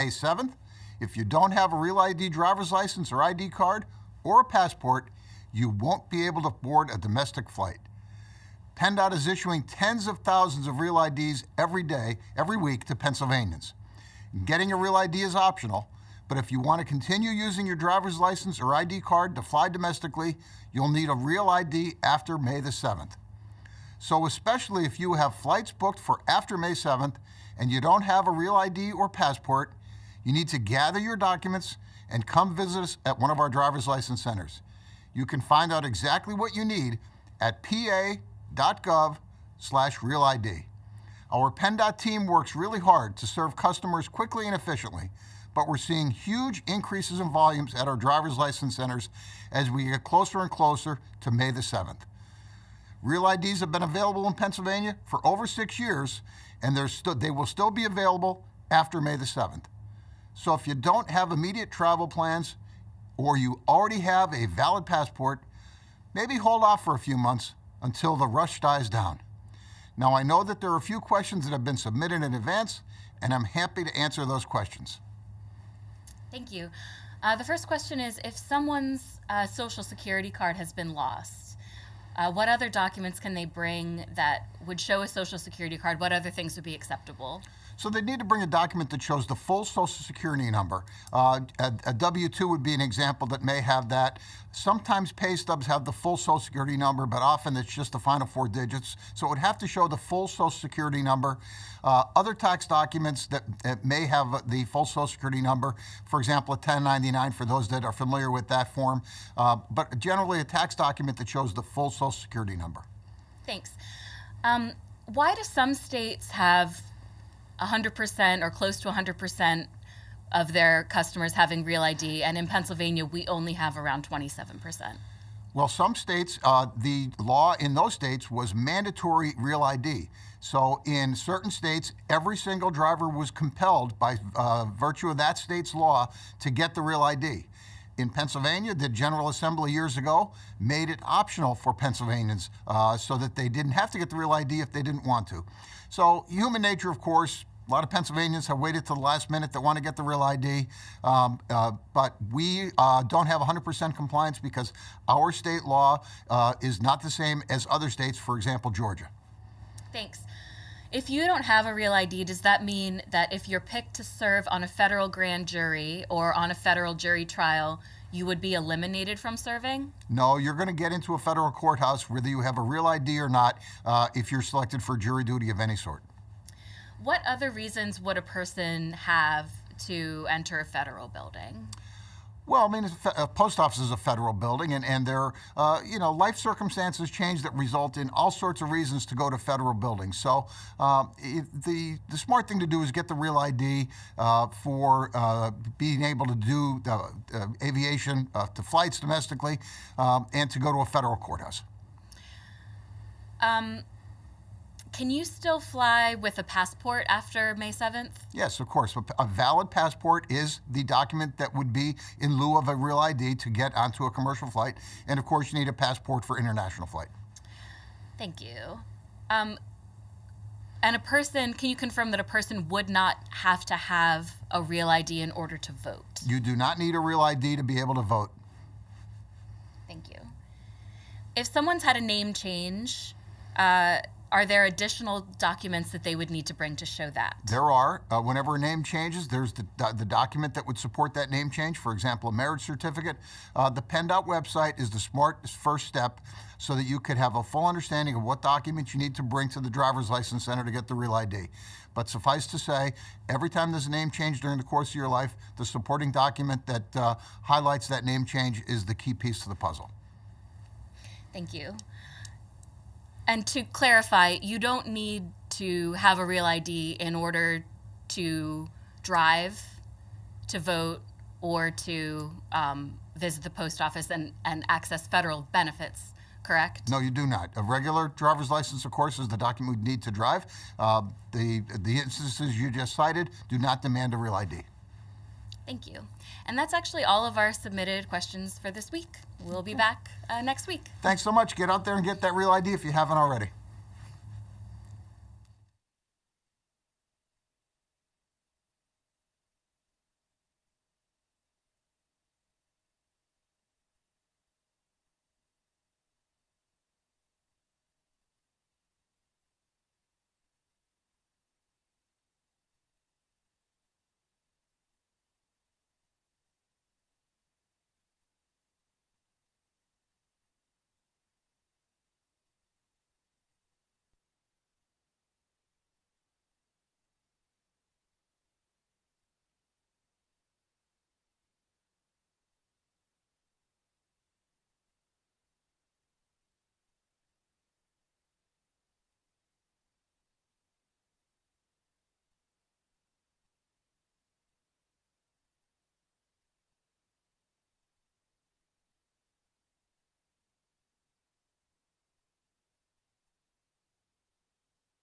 May 7th. If you don't have a Real ID driver's license or ID card or a passport, you won't be able to board a domestic flight. PennDOT is issuing tens of thousands of Real IDs every day, every week to Pennsylvanians. Getting a Real ID is optional, but if you want to continue using your driver's license or ID card to fly domestically, you'll need a Real ID after May the 7th. So especially if you have flights booked for after May 7th and you don't have a Real ID or passport, you need to gather your documents and come visit us at one of our driver's license centers. You can find out exactly what you need at pa.gov/RealID. Our PennDOT team works really hard to serve customers quickly and efficiently, but we're seeing huge increases in volumes at our driver's license centers as we get closer and closer to May the 7th. Real IDs have been available in Pennsylvania for over 6 years, and they will still be available after May the 7th. So if you don't have immediate travel plans or you already have a valid passport, maybe hold off for a few months until the rush dies down. Now, I know that there are a few questions that have been submitted in advance, and I'm happy to answer those questions. Thank you. The first question is, if someone's Social Security card has been lost, what other documents can they bring that would show a Social Security card? What other things would be acceptable? So they need to bring a document that shows the full Social Security number. A W-2 would be an example that may have that. Sometimes pay stubs have the full Social Security number, but often it's just the final 4 digits. So it would have to show the full Social Security number. Other tax documents that may have the full Social Security number, for example, a 1099 for those that are familiar with that form, but generally a tax document that shows the full Social Security number. Thanks. Why do some states have 100% or close to 100% of their customers having Real ID, and in Pennsylvania we only have around 27%? Well, some states, the law in those states was mandatory Real ID. So in certain states, every single driver was compelled by virtue of that state's law to get the Real ID. In Pennsylvania, the General Assembly years ago made it optional for Pennsylvanians so that they didn't have to get the Real ID if they didn't want to. So human nature, of course, a lot of Pennsylvanians have waited till the last minute that want to get the Real ID, but we don't have 100% compliance because our state law is not the same as other states, for example, Georgia. Thanks. If you don't have a Real ID, does that mean that if you're picked to serve on a federal grand jury or on a federal jury trial, you would be eliminated from serving? No, you're going to get into a federal courthouse whether you have a Real ID or not if you're selected for jury duty of any sort. What other reasons would a person have to enter a federal building? Well, I mean, a post office is a federal building, and there, life circumstances change that result in all sorts of reasons to go to federal buildings. So the smart thing to do is get the Real ID for being able to do aviation, to flights domestically, and to go to a federal courthouse. Can you still fly with a passport after May 7th? Yes, of course. A valid passport is the document that would be in lieu of a Real ID to get onto a commercial flight. And of course, you need a passport for international flight. Thank you. And can you confirm that a person would not have to have a Real ID in order to vote? You do not need a Real ID to be able to vote. Thank you. If someone's had a name change, are there additional documents that they would need to bring to show that? There are. Whenever a name changes, there's the document that would support that name change. For example, a marriage certificate. The PennDOT website is the smart first step so that you could have a full understanding of what documents you need to bring to the driver's license center to get the Real ID. But suffice to say, every time there's a name change during the course of your life, the supporting document that highlights that name change is the key piece to the puzzle. Thank you. And to clarify, you don't need to have a Real ID in order to drive, to vote, or to visit the post office and access federal benefits, correct? No, you do not. A regular driver's license, of course, is the document we need to drive. The instances you just cited do not demand a Real ID. Thank you. And that's actually all of our submitted questions for this week. We'll be back next week. Thanks so much. Get out there and get that Real ID if you haven't already.